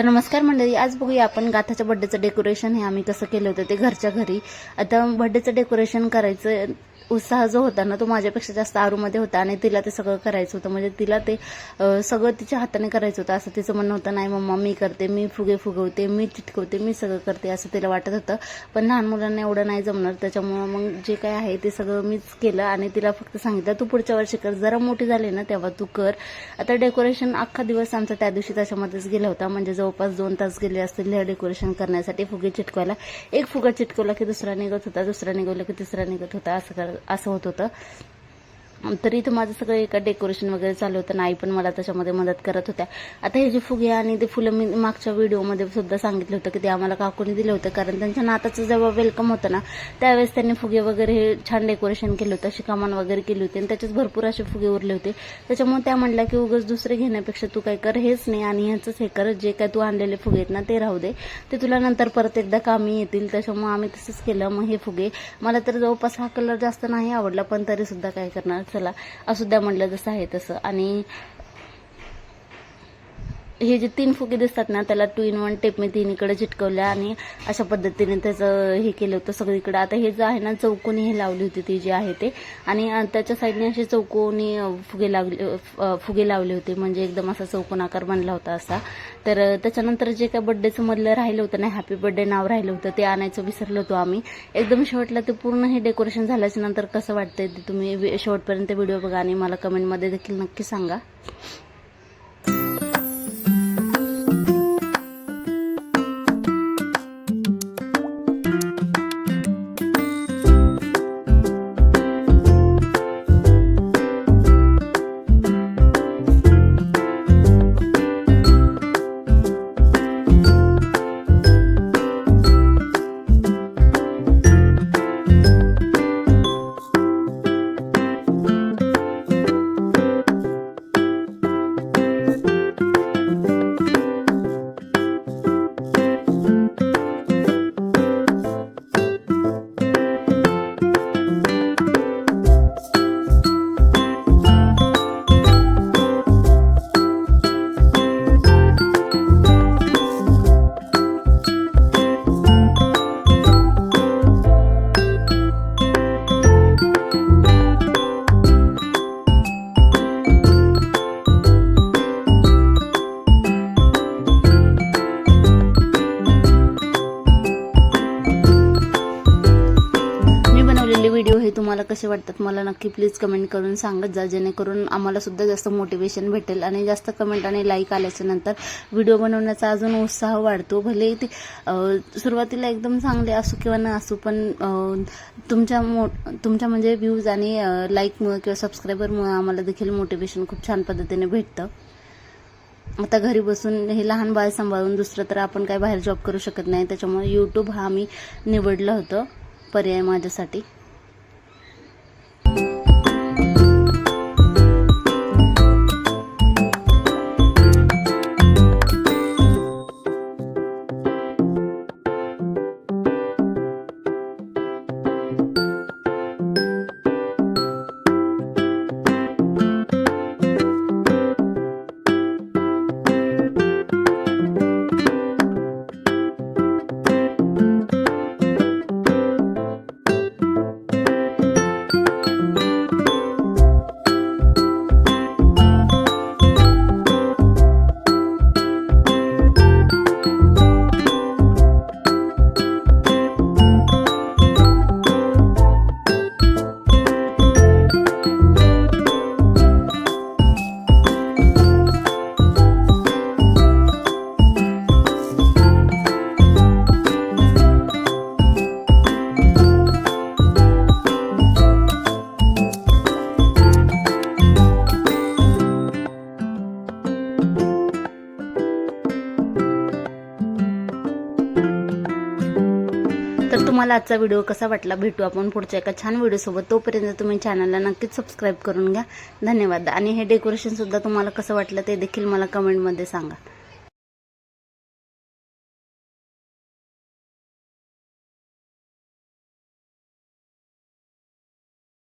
तर नमस्कार मंडळी, आज बघूया आपण गाथाच्या बर्थडेचं डेकोरेशन हे आम्ही कसं केलं होतं ते घरच्या घरी। आता बर्थडेचं डेकोरेशन करायचं उत्साह जो होता ना तो माझ्यापेक्षा जास्त आरूमध्ये होता आणि तिला ते सगळं करायचं होतं। म्हणजे तिला ते सगळं तिच्या हाताने करायचं होतं। असं तिचं म्हणणं होतं, नाही मम्मा मी करते, मी फुगे फुगवते, मी चिटकवते, मी सगळं करते असं तिला वाटत होतं। पण लहान मुलांना एवढं नाही जमणार, त्याच्यामुळे मग जे काय आहे ते सगळं मीच केलं आणि तिला फक्त सांगितलं तू पुढच्या वर्षी कर, जरा मोठी झाली ना तेव्हा तू कर। आता डेकोरेशन अख्खा दिवस आमचा त्या दिवशी त्याच्यामध्येच गेला होता। म्हणजे जवळपास 2 तास गेले असतील हे डेकोरेशन करण्यासाठी, फुगे चिटकवायला। एक फुगा चिटकवला की दुसरा निघत होता, दुसरा निघवला की तिसरा निघत होता, असं होत होतं। तरी इथं माझं सगळं एका डेकोरेशन वगैरे चालू होतं, आई पण मला त्याच्यामध्ये मदत करत होत्या। आता हे जे फुगे आणि ते फुलं मी मागच्या व्हिडिओमध्ये सुद्धा सांगितलं होतं की ते आम्हाला काकूने दिलं होतं, कारण त्यांच्या नाताचं जेव्हा वेलकम होतं ना त्यावेळेस त्यांनी फुगे वगैरे हे छान डेकोरेशन केलं होतं, शिकामान वगैरे केली होती आणि त्याच्याच भरपूर असे फुगे उरले होते। त्याच्यामुळे त्या म्हणल्या की उगाच दुसरे घेण्यापेक्षा तू काय कर, हेच नाही आणि ह्याचंच हे कर, जे काय तू आणलेले फुगे आहेत ना ते राहू दे, ते तुला नंतर परत एकदा कामी येतील। त्याच्यामुळे आम्ही तसंच केलं। मग हे फुगे मला तर जवळपास हा कलर जास्त नाही आवडला, पण तरी सुद्धा काय करणार, चला असू द्या म्हटलं जसं आहे तसं। आणि हे जे 3 फुगे दिसतात ना त्याला 2 in 1 टेप मी तिन्हीकडे चिटकवल्या आणि अशा पद्धतीने त्याचं हे केलं होतं सगळीकडे। आता हे जे आहे ना चौकोनी हे लावली होती ती जे आहे ते, आणि त्याच्या साईडने असे चौकोनी फुगे लावले होते, म्हणजे एकदम असा चौकोन आकार बनला होता असा। तर त्याच्यानंतर जे काय बर्थडेचं मधलं राहिलं होतं ना, हॅपी बर्थडे नाव राहिलं होतं, ते आणायचं विसरलो होतो आम्ही। एकदम शेवटला ते पूर्ण हे डेकोरेशन झाल्याच्या नंतर कसं वाटतंय ते तुम्ही शेवटपर्यंत व्हिडिओ बघा आणि मला कमेंटमध्ये देखील नक्की सांगा। व्हिडिओ हे तुम्हाला कसे वाटतात मला नक्की प्लीज कमेंट करून सांगत जा, जेणेकरून आम्हाला सुद्धा जास्त मोटिवेशन भेटेल आणि जास्त कमेंट आणि लाईक आल्याच्या नंतर व्हिडिओ बनवण्याचा अजून उत्साह वाढतो। भले ते सुरुवातीला एकदम चांगले असू किंवा न असू, पण तुमच्या म्हणजे व्ह्यूज आणि लाईकमुळे किंवा सबस्क्रायबरमुळे आम्हाला देखील मोटिवेशन खूप छान पद्धतीने भेटतं। आता घरी बसून हे लहान बाळ सांभाळून दुसरं तर आपण काय बाहेर जॉब करू शकत नाही, त्याच्यामुळे यूट्यूब हा मी निवडलं होतं पर्याय माझ्यासाठी। तर तुम्हाला आजचा व्हिडिओ कसा वाटला, भेटू आपण पुढच्या एका छान व्हिडिओ सोबत। तोपर्यंत तुम्ही चॅनलला नक्कीच सबस्क्राईब करून घ्या। धन्यवाद। आणि हे डेकोरेशन सुद्धा तुम्हाला कसं वाटलं ते देखील मला कमेंटमध्ये सांगा।